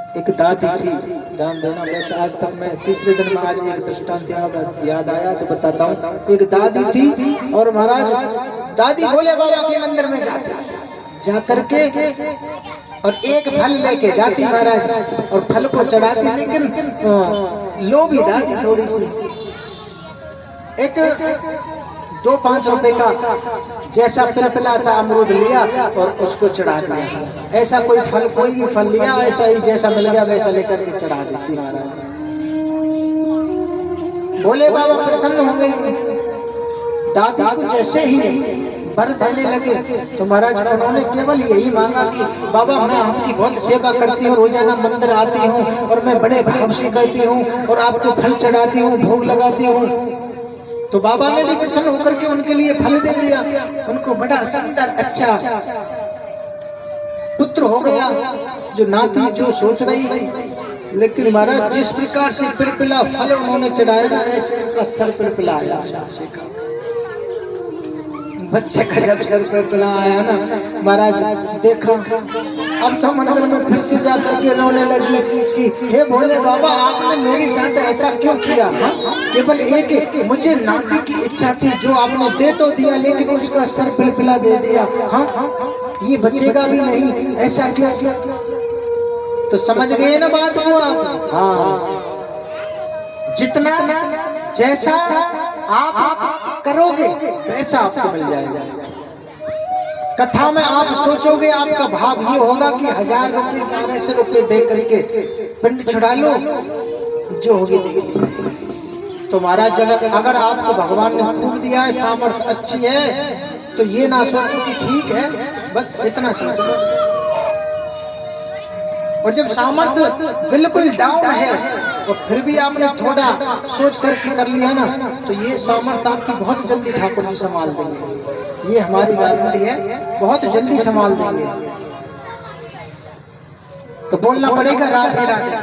एक दादी थी, ध्यान देना। वैसे आज तक मैं तीसरे दिन में आज एक दृष्टांत याद आया तो बताता हूँ। एक दादी थी और महाराज दादी भोले बाबा के मंदिर में जाती, जा करके और एक फल लेके जाती महाराज और फल को चढ़ाती, लेकिन लोभी दादी थोड़ी सी, एक 2-5 रुपए का जैसा पिलपिला सा अमरूद लिया और उसको चढ़ा दिया। ऐसा कोई फल, कोई भी फल लिया ऐसा ही जैसा मिल गया वैसा लेकर के चढ़ा देती महाराज। भोले बाबा प्रसन्न हो गए। दादी को जैसे ही वर देने लगे तो महाराज उन्होंने केवल यही मांगा कि बाबा मैं आपकी बहुत सेवा करती हूँ, रोजाना मंदिर आती हूँ और मैं बड़े भाव से करती हूँ और आपको फल चढ़ाती हूँ, भोग लगाती हूँ। तो बाबा ने भी प्रसन्न होकर के उनके लिए फल दे दिया। उनको बड़ा सुंदर अच्छा पुत्र हो गया, जो नाती जो सोच रही थी। लेकिन महाराज जिस प्रकार से पिलपिला फल उन्होंने चढ़ाया ना, ऐसे उसका सर पिलपिला आया। बच्चे का जब सर पिलपिला आया ना महाराज, देखा अब तो मंदिर में फिर से जा करके रोने लगी कि हे भोले बाबा आपने मेरे साथ ऐसा क्यों किया? केवल एक मुझे नाती की इच्छा थी, जो आपने दे तो दिया लेकिन उसका सर पिलपिला दे दिया। हाँ ये बचेगा भी नहीं, ऐसा क्यों? तो समझ गए ना बात को आप? हाँ, जितना जैसा आप करोगे वैसा आपको मिल जाएगा। कथा में आप सोचोगे, आपका भाव ये होगा कि 1000 रुपए 1100 रुपए दे करके पिंड छुड़ा लो, जो होगी देखिए। तो महाराज अगर आपको भगवान ने खूब दिया है, सामर्थ्य अच्छी है, तो ये ना सोचो कि ठीक है, बस इतना सोचो। और जब सामर्थ्य बिल्कुल डाउन है और फिर भी आपने थोड़ा सोच करके कर लिया ना, तो ये सामर्थ्य आपकी बहुत जल्दी ठाकुर जी संभाल देंगे। ये हमारी गारंटी है, बहुत जल्दी संभाल देंगे। तो बोलना पड़ेगा राधे राधे।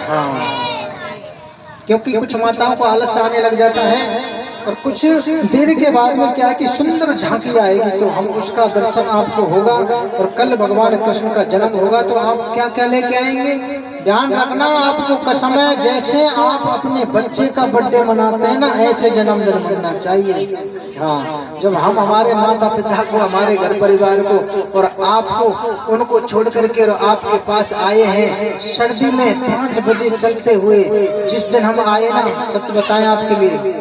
हाँ, क्योंकि कुछ माताओं को आलस आने लग जाता है और कुछ देर के बाद में क्या है कि सुंदर झांकी आएगी, तो हम उसका दर्शन आपको होगा। और कल भगवान कृष्ण का जन्म होगा, तो आप क्या क्या लेके आएंगे? ध्यान रखना, आपको कसम है, जैसे आप अपने बच्चे का बर्थडे मनाते हैं ना, ऐसे जन्मदिन मनाना चाहिए। हाँ, जब हम हमारे माता पिता को, हमारे घर परिवार को और आपको उनको छोड़ करके और आपके पास आए हैं सर्दी में 5 बजे चलते हुए, जिस दिन हम आए ना, सत्य बताएं आपके लिए,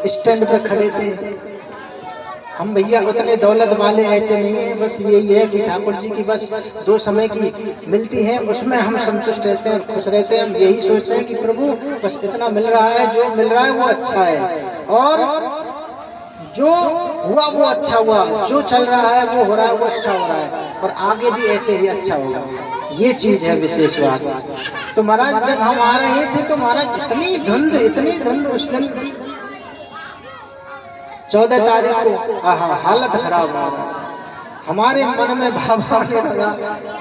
स्टैंड पे खड़े थे हम। भैया उतने दौलत वाले ऐसे नहीं है, बस यही है कि ठाकुर जी की बस 2 समय की मिलती है, उसमें हम संतुष्ट रहते हैं, खुश रहते हैं। हम यही सोचते हैं कि प्रभु बस इतना मिल रहा है, जो मिल रहा है वो अच्छा है, और जो हुआ वो अच्छा हुआ, जो चल रहा है वो हो रहा है वो अच्छा हो रहा है, और आगे भी ऐसे ही अच्छा होगा। ये चीज है विशेष बात। तो महाराज जब हम आ रहे थे तो महाराज इतनी धुंध उस दिन 14 तारीख को हालत खराब हो गई। हमारे मन में भाव आने लगा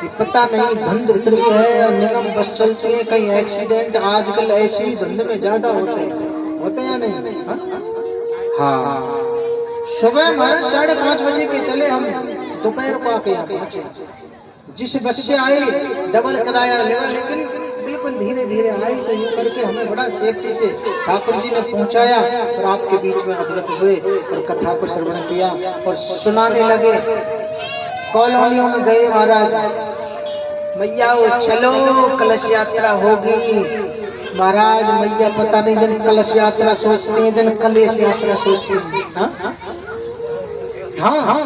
कि पता नहीं धुंध इतनी है और निगम बस चलती है, कहीं एक्सीडेंट आजकल ऐसी धुंध में ज्यादा होते या नहीं? हाँ, सुबह महाराज 5:30 बजे के चले हम, दोपहर को आके यहाँ पहुंचे। जिस बस से आए डबल किराया लेगा, लेकिन बिल्कुल धीरे धीरे आई, तो यूँ करके हमें बड़ा सेफ्टी से ठाकुर जी ने पहुंचाया और आपके बीच में अवगत हुए और कथा को श्रवण किया और सुनाने लगे। कॉलोनियों में गए महाराज, मैया वो चलो कलश यात्रा होगी। महाराज मैया पता नहीं जन कलश यात्रा सोचते हैं, जन कलेश यात्रा सोचते हैं। हाँ हाँ,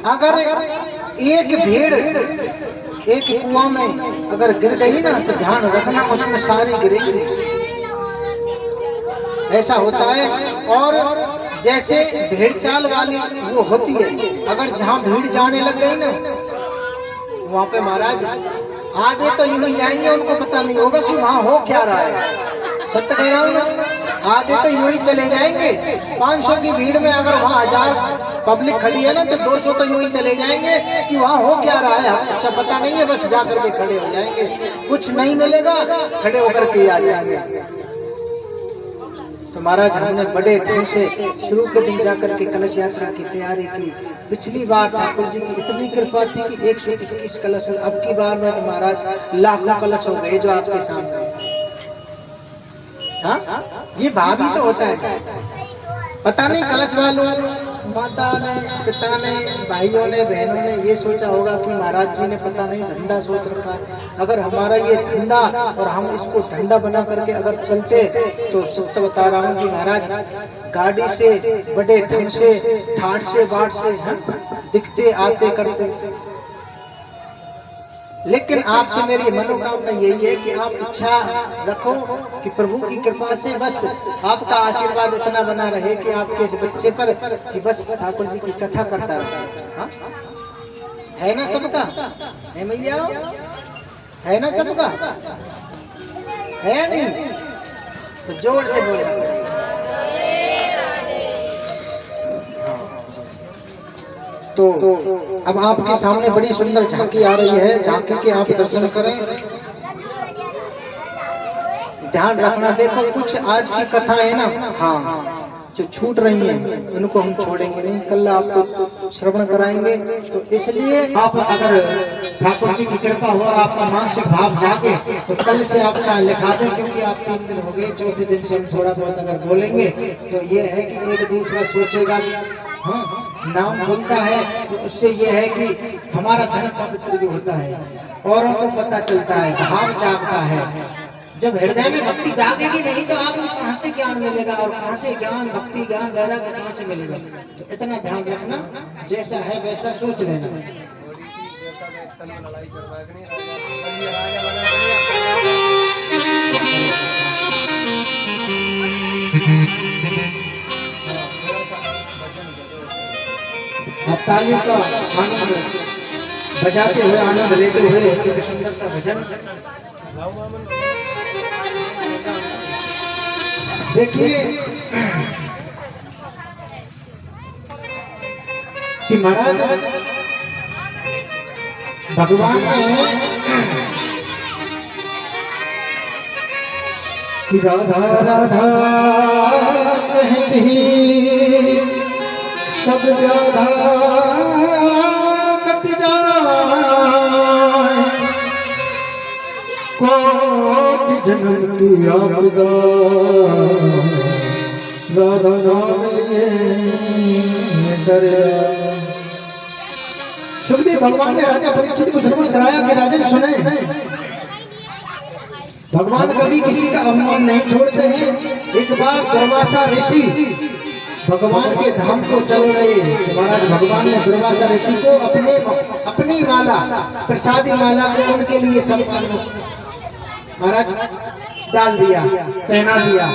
अगर एक भीड़ एक कुआं में अगर गिर गई ना, तो ध्यान रखना उसमें सारी गिरेगी, ऐसा होता है। और जैसे भीड़ चाल वाली वो होती है, अगर जहाँ भीड़ जाने लग गई ना, वहाँ पे महाराज आधे तो यूं ही जाएंगे, उनको पता नहीं होगा कि वहाँ हो क्या रहा है। सत्य कह रहा हूँ ना, आधे तो यूं ही चले जाएंगे। 500 की भीड़ में अगर वहाँ 1000 पब्लिक खड़ी है ना, तो 200 तो यूं ही चले जाएंगे कि वहाँ हो क्या रहा है, अच्छा पता नहीं है, बस जाकर के खड़े हो जाएंगे। कुछ नहीं मिलेगा, खड़े होकर के आ जाएंगे। तो महाराज हमने बड़े ढंग से शुरू के दिन जाकर के कलश यात्रा की तैयारी की। पिछली बार ठाकुर जी की इतनी कृपा थी कि 121 कलश, अब की बार में तो महाराज लाखों कलश हो गए जो आपके सामने। हाँ, ये भावी तो होता है। पता नहीं कलश वालों, माता ने, पिता ने, भाइयों ने, बहनों ने ये सोचा होगा कि महाराज जी ने पता नहीं धंधा सोच रखा है। अगर हमारा ये धंधा और हम इसको धंधा बना करके अगर चलते तो सत्य बता रहा हूँ कि महाराज गाड़ी से बड़े ढंग से ठाट से बाट से दिखते आते करते। लेकिन आपसे मेरी मनोकामना यही है कि आप इच्छा रखो कि प्रभु की कृपा से बस आपका आशीर्वाद इतना बना रहे कि आपके इस बच्चे पर कि बस ठाकुर जी की कथा करता रहे। हाँ? है ना सबका? है मैया? है ना सबका? है नहीं? तो जोर से बोले। तो अब आपके सामने बड़ी सुंदर झांकी आ रही है, झांकी के आप दर्शन करें। ध्यान रखना, देखो कुछ आज की कथा है ना, हाँ, जो छूट रही है उनको हम छोड़ेंगे नहीं, कल आपको श्रवण कराएंगे। तो इसलिए आप अगर ठाकुर जी की कृपा हो और आपका मानसिक भाव जागे तो कल से आप चाहे लिखा दें, क्योंकि आप 3 दिन हो गए, चौथे दिन से हम थोड़ा बहुत अगर बोलेंगे तो ये है कि एक दूसरा सोचेगा। हाँ, नाम बोलता है तो उससे ये है कि हमारा धर्म पवित्र भी होता है, औरों को पता चलता है, भाव जागता है। जब हृदय में भक्ति जागेगी नहीं तो आपको कहाँ से ज्ञान मिलेगा, और कहाँ से ज्ञान, भक्ति ज्ञान वैराग्य कहाँ से मिलेगा। तो इतना ध्यान रखना, जैसा है वैसा सोच लेना। आप तालियों का आनंद बजाते हुए, आनंद लेते हुए एक सुंदर सा भजन देखिए कि महाराज भगवान ने कि राधा राधा कहती सब व्याधा कट जाए, कोटि जन्म की आपदा राधा नाम लिए डर। सुखदेव भगवान ने राजा परीक्षित को श्रवण कराया कि राजन सुने, भगवान कभी किसी का अभिमान नहीं छोड़ते हैं। एक बार दुर्वासा ऋषि भगवान के धाम को चले गए। महाराज भगवान ने दुर्वासा ऋषि को अपनी माला, प्रसादी माला को उनके लिए सम्मान महाराज डाल दिया, पहना दिया,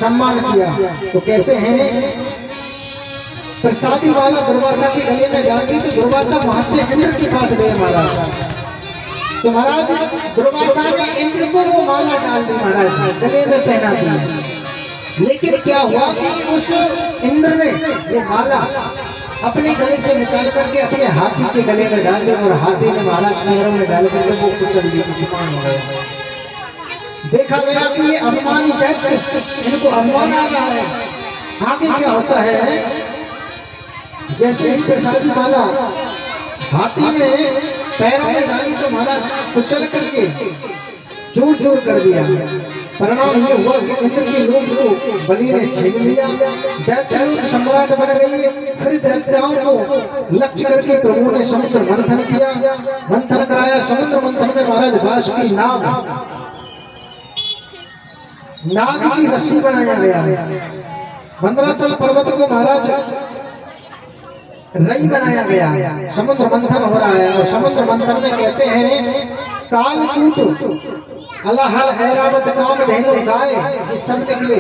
सम्मान किया। तो कहते हैं प्रसादी माला दुर्वासा के गले में डाल दी तो दुर्वासा वहां से इंद्र के पास गए महाराज। तो महाराज दुर्वासा ने इंद्र को वो माला डाल दी, महाराज गले में पहना दी। लेकिन क्या हुआ कि उस इंद्र ने वो माला अपने गले से निकाल करके अपने हाथी के गले में डाल दी और हाथी ने महाराज पैरों में डाल करके वो कुचल दी, अपमान हो गया। देखा गया कि ये अपमानी दैत्य, इनको अपमान आ रहा है। आगे क्या होता है, जैसे ही प्रसादी माला हाथी ने पैरों में डाली तो महाराज कुचल करके चूर चूर कर दिया। परिणाम ये हुआ कि इंद्र की लोक को बलि ने छीन लिया, दैत्य सम्राट बन गई। फिर दैत्यों को लक्ष्य करके प्रभु ने समुद्र मंथन किया, मंथन कराया। समुद्र मंथन में महाराज बासुकी नाग की रस्सी बनाया गया। मंदराचल पर्वत को महाराज रई बनाया गया। समुद्र मंथन हो रहा है और समुद्र मंथन में कहते हैं कालकूट, अलहल, ऐरावत, कामधेनु, गाय ये सब निकले।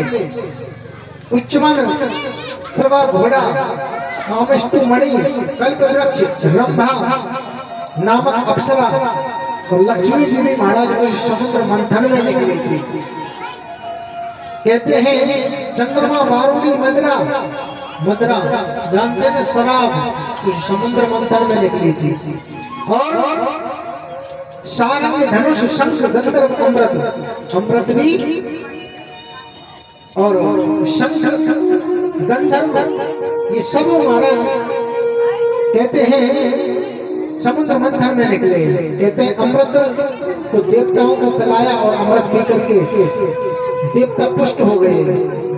उच्चमन, सर्वा घोड़ा, कामेष्टु मणि, कल्प वृक्ष, रंभा नामक अप्सरा और लक्ष्मी जी भी महाराज उस समुद्र मंथन में निकली थी। कहते हैं चंद्रमा, वारुणी, मदरा, मदरा जानते हैं शराब उस समुद्र मंथन में निकली थी। और सारंग, धनुष, शंख, गंधर्व, अमृत भी और शंख गंधर्व ये सब महाराज कहते हैं समुद्र मंथन में निकले। कहते हैं अमृत तो देवताओं को पिलाया और अमृत पी करके देवता पुष्ट हो गए।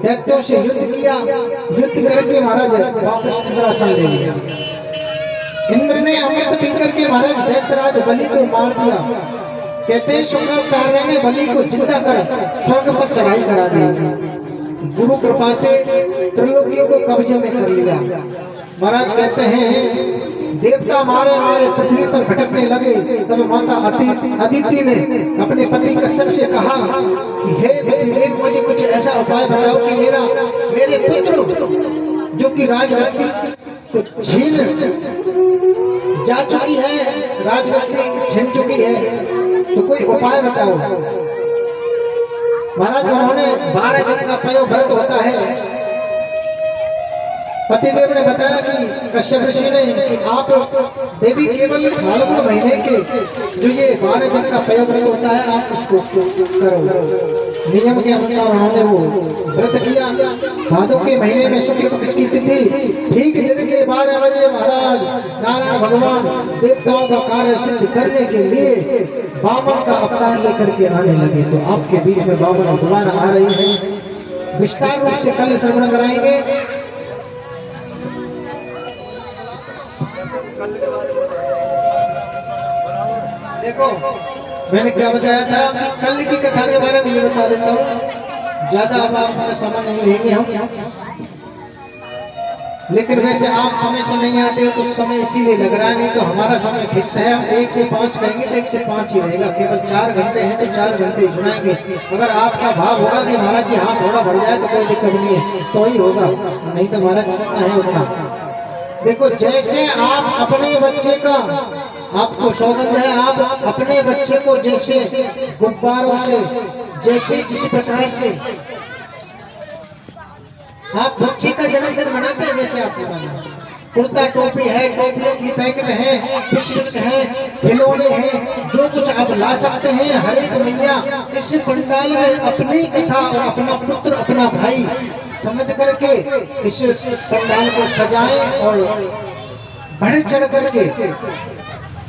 दैत्यों से युद्ध किया, युद्ध करके महाराज वापस इंद्रासन ले लिया। इंद्र ने अमृत पी करके महाराज दैत्यराज बलि को मार दिया। कहते हैं शुक्राचार्य ने बलि को जिंदा कर स्वर्ग पर चढ़ाई करा दी। गुरु कृपा से त्रिलोकियों को कब्जे में कर लिया। महाराज कहते हैं देवता मारे मारे पृथ्वी पर भटकने लगे। तब माता अदिति ने अपने पति कश्यप से कहा कि हे पतिदेव मुझे कुछ ऐसा उपाय बताओ कि मेरे पुत्र जो कि राजगद्दी को छीन जा चुकी है, राजगद्दी छीन चुकी है, तो कोई उपाय बताओ। महाराज उन्होंने 12 दिन का पयो व्रत होता है। पतिदेव ने बताया कि कश्यप ऋषि ने कि आप देवी केवल फाल्गुन महीने के जो ये 12 दिन का पयो व्रत होता है आप उसको करो। नियम के अनुसार उन्होंने वो व्रत किया। भादों के महीने में शुक्ल पक्ष की तिथि ठीक दिन के 12 बजे महाराज नारायण भगवान देवताओं का कार्य सिद्ध करने के लिए बामन का अवतार लेकर के आने लगे। तो आपके बीच में बामन दोबारा आ रही है। विस्तार रूप से कल श्रवण कराएंगे। देखो मैंने क्या बताया था, कल की कथा के बारे में ये बता देता हूँ। ज्यादा अब आप समय नहीं लेंगे हम, लेकिन वैसे आप समय से नहीं आते हो तो समय इसीलिए लग रहा है, नहीं तो हमारा समय फिक्स है। हम 1 से 5 कहेंगे तो 1 से 5 ही रहेगा। केवल 4 घंटे हैं तो 4 घंटे सुनाएंगे। अगर आपका भाव होगा कि महाराज जी हाँ थोड़ा बढ़ जाए तो कोई दिक्कत नहीं है तो ही होगा, नहीं तो महाराज जितना है उतना। देखो जैसे आप अपने बच्चे का, आपको सौगंध है, आप अपने बच्चे को जैसे गुब्बारों से जैसे जिस प्रकार से आप बच्चे का जन्मदिन मनाते हैं वैसे आप मनाना। कुर्ता टोपी है, टोपियों की पैकेट है, बिस्किट है, खिलौने हैं, जो कुछ आप ला सकते हैं। हर एक मैया इस पंडाल में अपनी कथा और अपना पुत्र अपना भाई समझ करके इस पंडाल को सजाएं और बढ़ चढ़ करके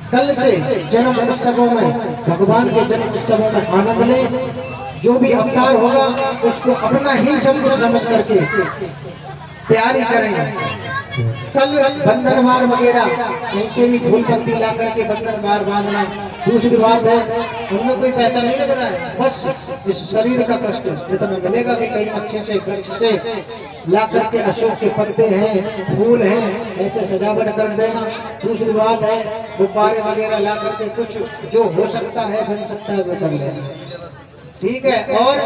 कल से जन्म उत्सवों में, भगवान के जन्म उत्सवों में आनंद लें। जो भी अवतार होगा उसको अपना ही सब कुछ समझ करके तैयारी करें। कल बंधनवार वगैरह कहीं से भी फूल पत्ती ला करके बंधनवार बांधना। दूसरी बात है उनमें कोई पैसा नहीं लग रहा है, बस इस शरीर का कष्ट इतना मिलेगा कि कहीं अच्छे से वृक्ष से ला करके अशोक के पत्ते हैं, फूल हैं, ऐसे सजावट कर देना। दूसरी बात है गुब्बारे वगैरह ला करके कुछ जो हो सकता है बन सकता है वो कर लेना, ठीक है। और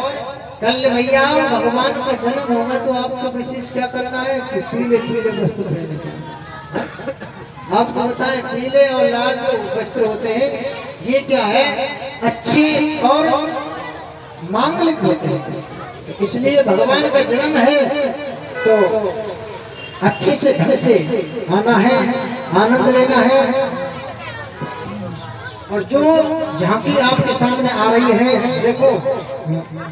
कल भैया भगवान का जन्म होगा तो आपको विशेष क्या करना है कि पीले पीले वस्त्र पहनने। आपको बताएं पीले और लाल जो वस्त्र होते हैं ये क्या है, अच्छे और मांगलिक होते हैं। तो इसलिए भगवान का जन्म है तो अच्छे से ढंग से आना है, आनंद लेना है। और जो झांकी आपके सामने आ रही है, देखो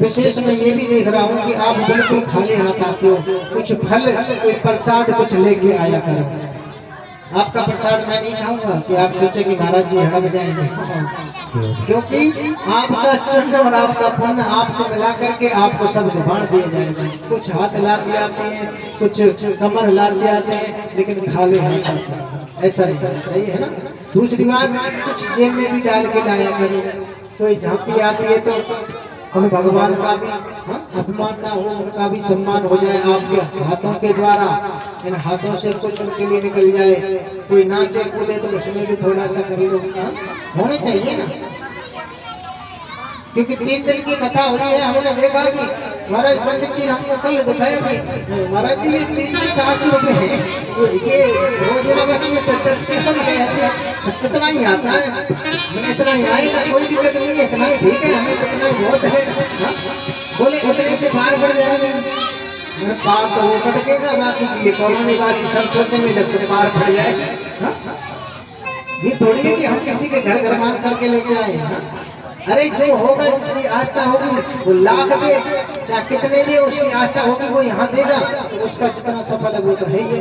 विशेष मैं ये भी देख रहा हूँ कि आप बिल्कुल खाली हाथ आते हो। कुछ फल, कोई प्रसाद कुछ लेके आया करो। आपका प्रसाद मैं नहीं खाऊंगा कि आप सोचे कि महाराज जी हड़प जाएंगे, क्योंकि आपका चंड और आपका पुण्य आपको मिला करके आपको सब बांट दिया जाएगा। कुछ हाथ लाते आते हैं, कुछ कमर लाते आते हैं, लेकिन खाली हाथ आते हैं, ऐसा नहीं करना चाहिए, है ना। दूसरी बात कुछ जेब में भी डाल के लाया करो। कोई झांकी आती है तो उन भगवान का भी अपमान ना हो, उनका भी सम्मान हो जाए आपके हाथों के द्वारा। इन हाथों से कुछ उनके लिए निकल जाए। कोई नाचे कूदे तो उसमें भी थोड़ा सा कर लो, होना चाहिए ना। क्योंकि 3 दिन की कथा हुई है, हमने देखा कि महाराज पंडित जी ने हमको कल दिखाया कि महाराज जी ये 300-400 रुपए है, ये रोजाना बस ये 10 के सब है, ऐसे इतना ही आता है, इतना ही आएगा, कोई दिक्कत नहीं है, इतना ही ठीक है, हमें इतना ही बहुत है। बोले इतने से पार बढ़ जाएंगे, पार तो वो कटकेगा, बाकी ये कॉलोनी वासी सब सोचेंगे जब से पार बढ़ जाएगा। ये थोड़ी है कि हम किसी के घर मान करके लेके आए। अरे जो होगा जिसकी आस्था होगी वो लाख दे चाहे कितने दे, उसकी आस्था होगी वो यहाँ देगा, तो उसका जितना सफल है वो तो है ही।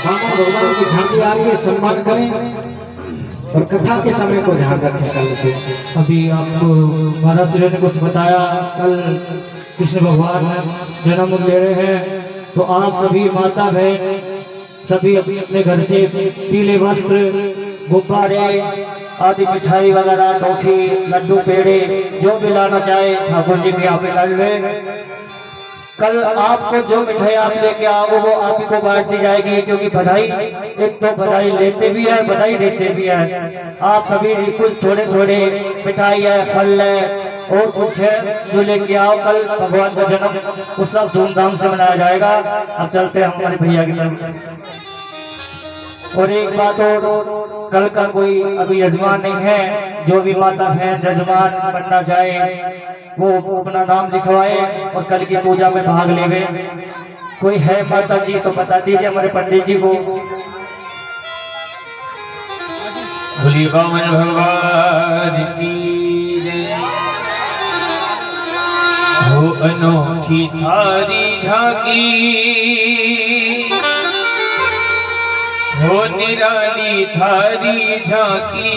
भगवान की झांकी आ रही है, सम्मान करें और कथा के समय को ध्यान रखें। कल से अभी आपको महाराज ने कुछ बताया, कल कृष्ण भगवान जन्म ले रहे हैं, तो आप सभी माता बहन सभी अपने अपने घर से पीले वस्त्र, गुब्बारे आदि मिठाई वगैरह, टॉफी, लड्डू, पेड़े जो भी लाना चाहे ठाकुर जी के यहाँ पे ला लें। कल आपको जो मिठाई आप लेके आओ वो आप ही को बांट दी जाएगी, क्योंकि बधाई एक तो बधाई लेते भी है, बधाई देते भी है। आप सभी कुछ थोड़े थोड़े मिठाई है, फल है और कुछ है जो लेके आओ। कल भगवान का जन्म उत्सव धूमधाम से मनाया जाएगा। अब चलते हैं हमारे भैया की तरफ। और एक बात और, कल का कोई अभी यजमान नहीं है, जो भी माता बहन यजमान बनना चाहे वो अपना नाम लिखवाए और कल की पूजा में भाग लेवे। कोई है माता जी तो बता दीजिए हमारे पंडित जी को। भोली बामन भगवान की जय हो। अनोखी थारी झांकी हो, निराली थारी झांकी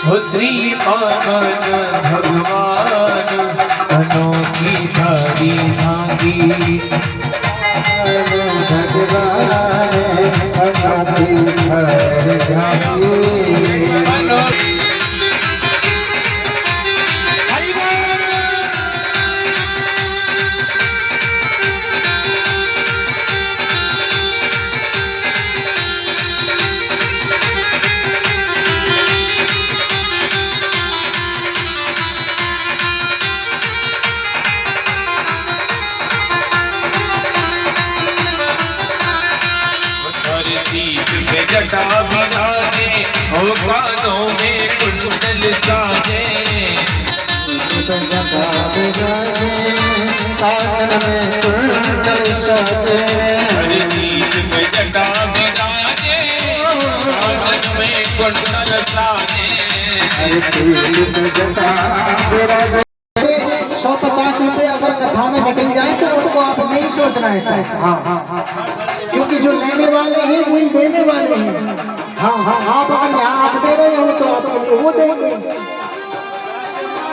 हो, श्री पावन भगवान अनोखी थारी झांकी। जटा बिराजे हो, कानों में कुंडल साजे, जटा बिराजे कान में कुंडल साजे। हर चीज में जटा बिराजे कान में कुंडल साजे, हर चीज में जटा बिराजे। 150 रुपए अगर कथा में निकल जाए तो उनको आप नहीं सोचना है सर। हाँ, क्योंकि जो लेने वाले हैं वही देने वाले हैं। हाँ, आप अगर यहाँ आप दे रहे हो तो आपके लिए वो देंगे।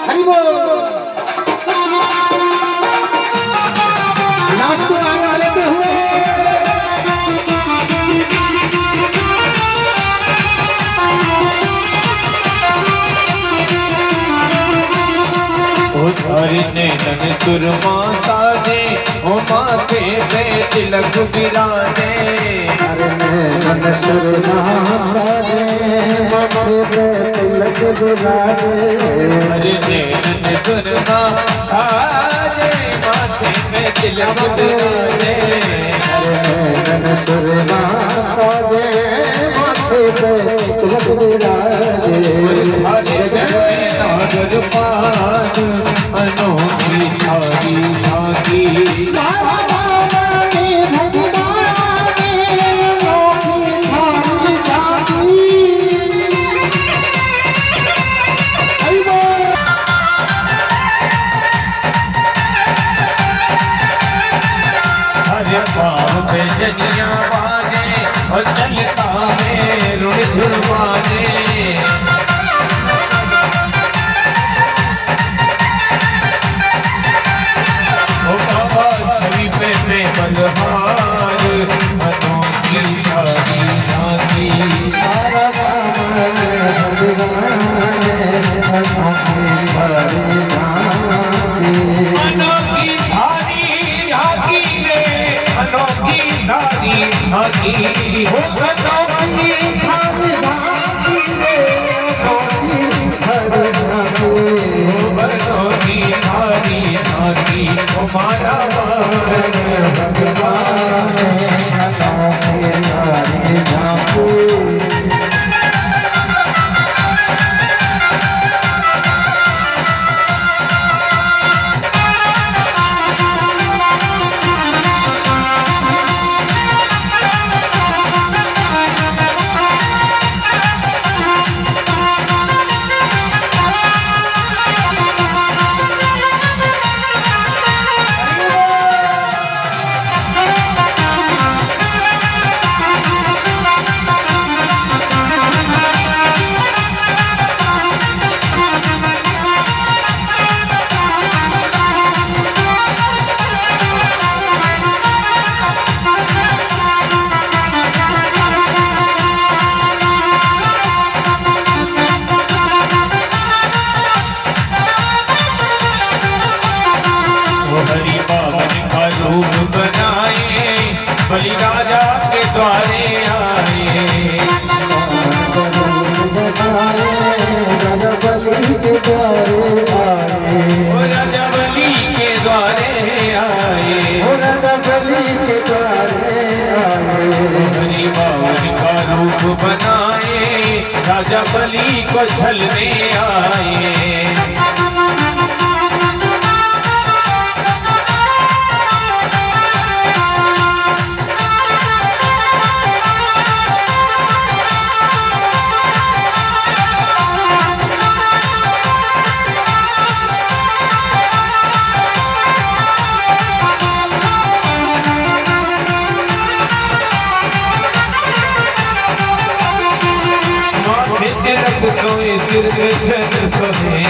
हरि बोल। नाच तो आने वाले के हुए ने नन सुरमा साजे हो, माथे पे तिलक बिराजे। नन सुरमा साजे माथे पे तिलक बिराजे। हरे नन सुरमा साजे माथे पे तिलक बिराजे। नन सुरमा साजे माथे पे तिलक बिराजे। नागर पान अनोखी थारी झांकी, हरे पाँव पे जनिया बाजे और चलता में रुण झुरवाजे। बलहार अनोखी थारी झांकी, अनोखी थारी झांकी रे, अनोखी थारी झांकी हो, अनोखी थारी झांकी रे, अनोखी थारी झांकी, अनोखी थारी झांकी हमारा भगवान अनोखी थारी झांकी। बनाए, राजा बलि को छलने आए। सोए सिर में चंद्र सोए,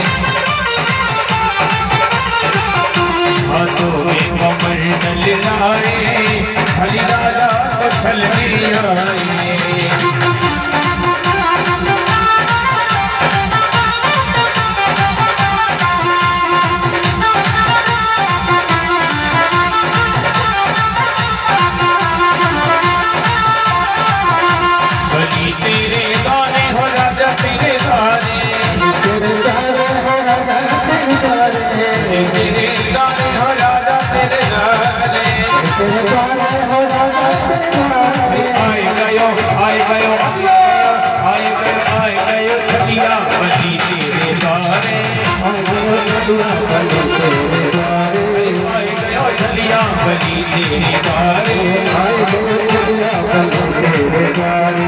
हाथों में कमंडल लाए, हरि राजा को छलने आए। बलि तेरे गाने हो राजा तेरे गाने, तेरे गाने हो राजा तेरे गाने, आए गयो आए गयो आए गयो आए गयो छलिया बलि तेरे गाने, आए गयो छलिया बलि तेरे गाने।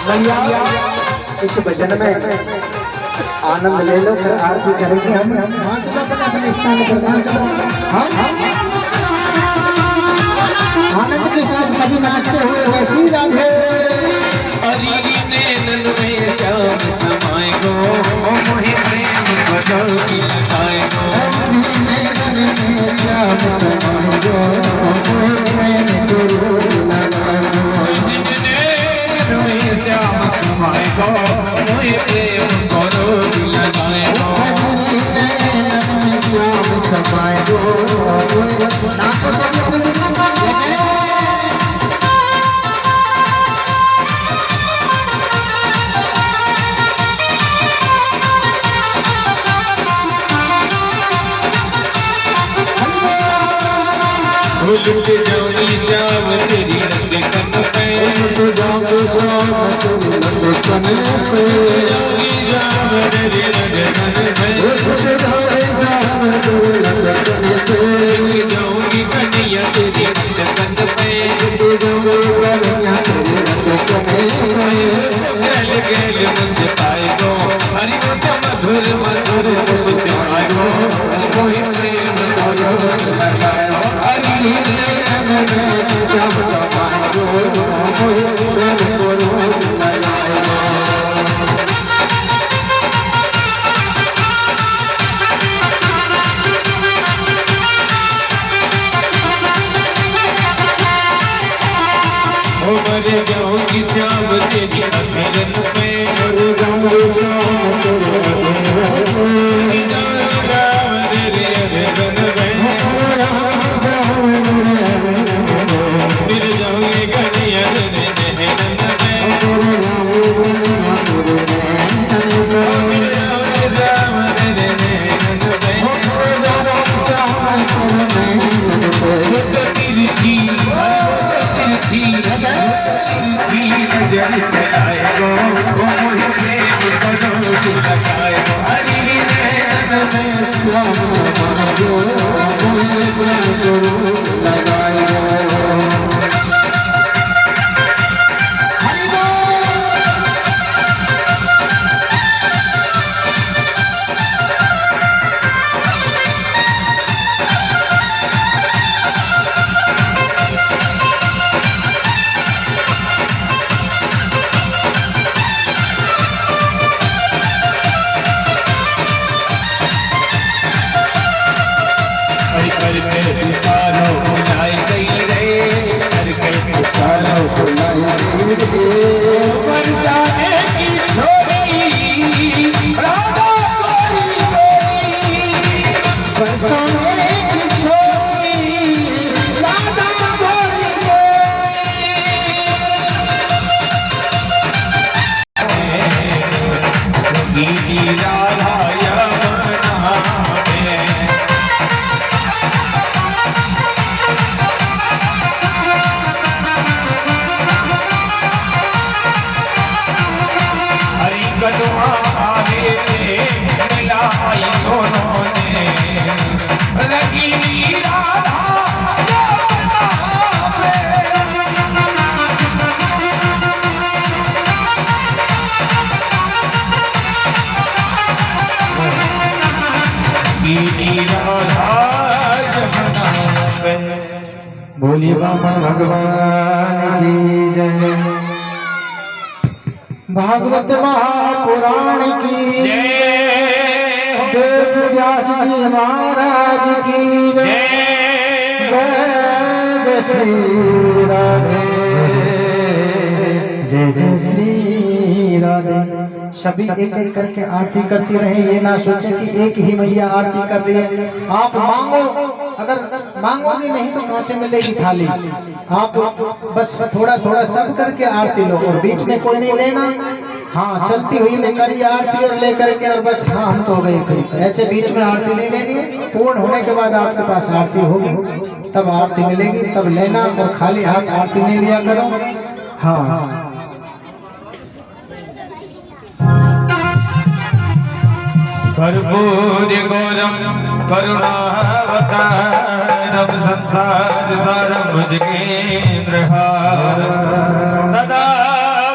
भैया इस भजन में आनंद ले लो, फिर आरती करेंगे हम। हाँ चलो अपने स्थान पर, हाँ चलो। हाँ आनंद के साथ सभी नाचते हुए वैसी राधे। अरी नैनन में श्याम समाए गो, मोहि प्रेम बदल लगाए गो, नैनन में श्याम समाए गो, मोहि प्रेम गुरु लगाए गो, नैनन में श्याम समाए गो, मोहि प्रेम गुरु लगाए गो, नैनन में श्याम समाए गो। नाचो सब लुट जाऊंगी श्याम तेरी रंग कन पे, लुट जाऊंगी श्याम तेरी रंग कन पे, जाऊंगी श्याम तेरी रंग कन पे, लुट जाऊंगी श्याम तेरी रंग कन पे, जाऊंगी कन्हैया तेरी रंग कन पे, लुट जाऊंगी कन्हैया तेरी रंग कन पे। गैल गैल मुझसे पाए गो, हरि मधुर मधुर मुझसे पाए गो, मोहि प्रेम गुरु लगाए गो, हरि नैनन में श्याम समाए गो, मोहि प्रेम गुरु लगाए गो। मर जाऊंगी श्याम तेरी अखिलन पे, मर जाऊंगी श्याम तेरी अखिलन पे, मिल जाऊंगी कन्हैया तेरे नैनन पे, मिल जाऊंगी श्याम तेरे नैनन पे, तिरछी तिरछी नजर चलाए गो, मोहि प्रेम गुरु लगाए गो, हरि नैनन में श्याम समाए गो, मोहि प्रेम गुरु लगाए गो। बरसाने की छोरी राधा गोरी गोरी बरसाने की छोरी राधा गोरी गीली राधा यमुना में हरी गढ़वा आवे मिलाई दोनों ने रंगीली राधा यमुना में गीली राधा यमुना में बोलिए बामन भगवान की जय। भागवत महापुराण की जय वेद व्यास जी महाराज की जय। जय श्री राधे जय जय श्री राधे। सभी एक एक करके आरती करती रहे, ये ना सोचें कि एक ही मैया आरती कर रही है। आप मांगो, अगर मांगोगे नहीं तो कहाँ से मिलेगी थाली। आप बस थोड़ा थोड़ा सब करके आरती लो और बीच में कोई नहीं लेना। हाँ, चलती हुई लेकर ही आरती और लेकर के और बस हाँ हम तो हो गए कहीं, ऐसे बीच में आरती ले लेनी है। पूर्ण होने के बाद आपके पास आरती होगी, तब आरती मिलेगी, तब लेना। और खाली हाथ आरती नहीं लिया करो। हाँ, कर्पूर गौरम करुणावतारम संसार सारम भुजगेन्द्रहारम सदा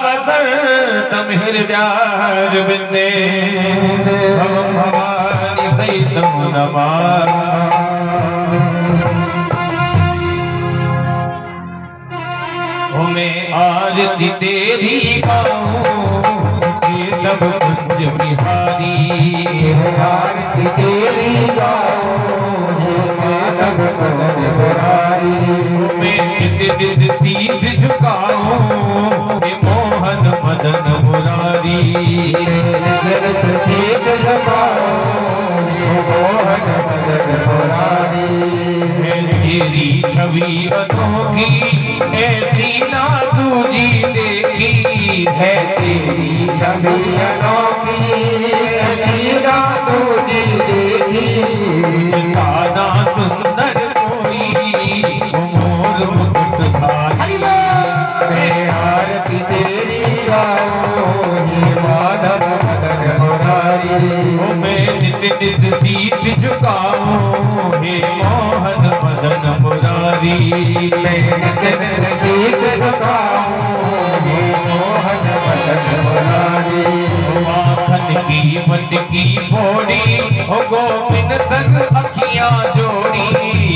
वसंतम हृदयारविंदे भवं भवानी सहितं नमामि। मैं आरती तेरी गाऊं सब कुंज बिहारी, आरती तेरी गाऊं सब कुंज बिहारी। मैं नित नित शीश झुकाऊं हे मोहन मदन मुरारी। नित शीश झुकाऊं हे मोहन मदन मुरारी। है तेरी छवि अनोखी ऐसी ना दूजी देखी, है तेरी छवि अनोखी ऐसी ना दूजी देखी। साना सुंदर कोई मोर मुकुटधारी। मैं आरती तेरी गाऊं हे माधव मदन मुरारी। मैं नित नित शीश झुकाऊं हे मोहन मदन मुरारी। मैं नित नित शीश झुकाऊं हे मोहन मदन मुरारी। माखन की मत की बोड़ी हो गोविंद संग अखियां जोड़ी।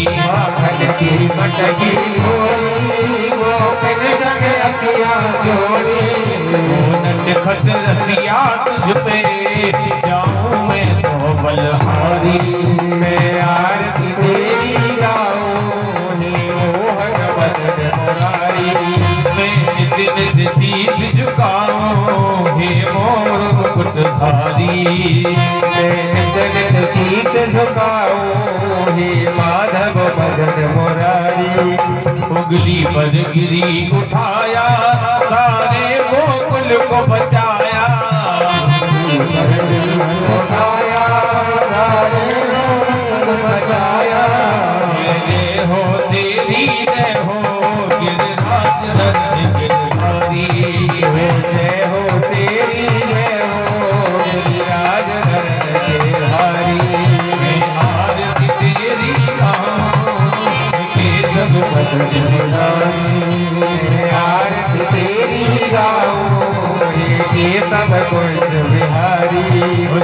माखन की मत की बोड़ी गोविंद संग अखियां जोड़ी। नट खत रसिया तुझ पे जाऊं मैं तो बलहारी। मैं आरती तेरी गाऊं हे मोहन मदन मुरारी। मैं नित नित शीश झुकाऊं हे मोर मुकुटधारी। मैं नित नित शीश झुकाऊं हे माधव मदन मुरारी। उगली पर गिरी उठाया सारे गोकुल को बचाया। उठाया बचाया। जय हो तेरी जय हो गिरिराज रत्न गिरधारी। जय हो तेरी जय हो गिरिराज रत्न गिरधारी। मैं आरती तेरी गाऊं के सब मदन मुरारी। मैं आरती तेरी गाऊं हे सब कुंज बिहारी।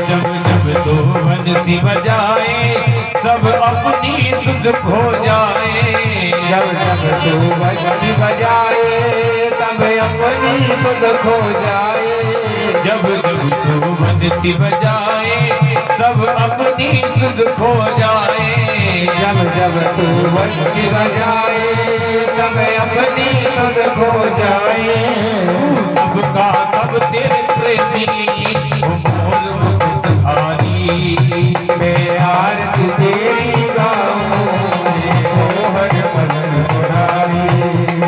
जब जब तो बंसी बजाए सब अपनी सुध खो जाए। जब जब तू बंसी बजाए तब अपनी सुध खो जाए। जब जब तू बंसी बजाए सब अपनी सुध खो जाए। जब जब तू बंसी बजाए सब अपनी सुध खो जाए। सब तेरे प्रेमी हो मोर मुकुटधारी मैं आरती तेरी गाऊं मोहन मदन मुरारी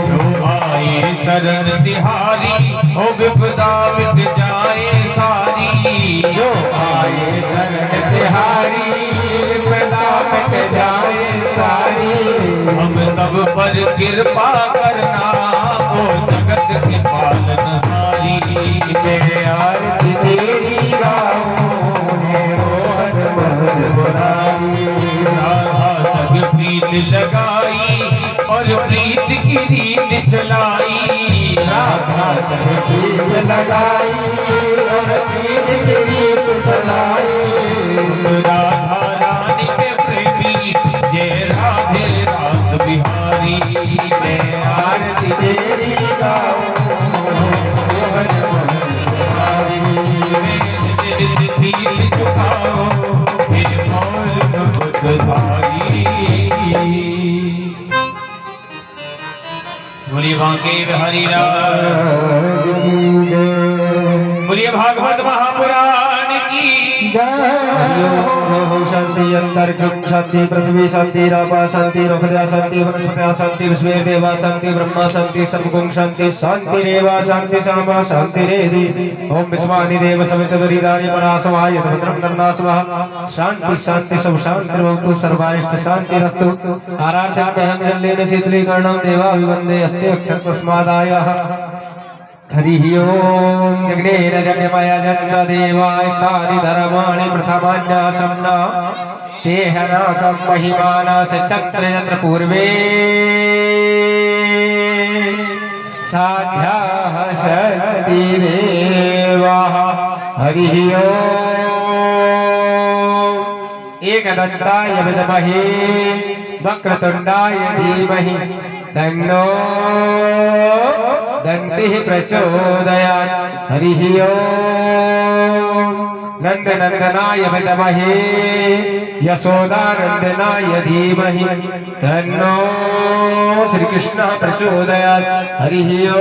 जो आए शरण तिहारी हो विपदा मिट जाए सारी जो आए शरण तिहारी विपदा मिट जाए सारी हम सब पर कृपा करना ओ जगत के पालनहारी मैं आरती तेरी गाऊं मोहन मदन मुरारी राधा जग प्रीत लगाई और प्रीत की रीत चलाई राधा जग प्रीत लगाई और प्रीत की रीत चलाई राधा रानी के प्रेमी जय राधे रास बिहारी मैं आरती तेरी गाऊं मोहन मदन मुरारी मैं तीर झुकाऊं हे मोर मुकुटधारी बोलिए बांके बिहारी लाल बोलिए भागवत महापुराण की शांति अंतरिक्षम शांति पृथ्वी शांति रापा शांति रुखद्या शांति वनस्पत्या शांति विश्वे देवा शांति ब्रह्मा शांति सर्वगुण शांति शांति रेवा शांति सामा शांति रेधि ओम विश्वानि देव सवित वरीराणि परासवाय भद्रं कर्णासवः शांति शांति सब शांति भवतु सर्वाइष्ट शांति रस्तु आराध्यं जलेन शीतलीकरणं देवाभिवन्दे अस्ते अक्षतस्मादायः हरि ओम जगनेन जगमय जन्मदेवाय तानि धर्माणि प्रथमान्यासम्ना तेहनाकं महिमानस चक्र यत्र पूर्वे साध्याः शक्ति देवाः हरि ओम एकदन्ताय विद्महे वक्रतुण्डाय धीमहि तन्नो दन्तिः प्रचोदयात् हरि ओम नन्दनन्दनाय विद्महे यशोदानन्दनाय धीमहि तन्नो श्रीकृष्णः प्रचोदयात् हरि ओम।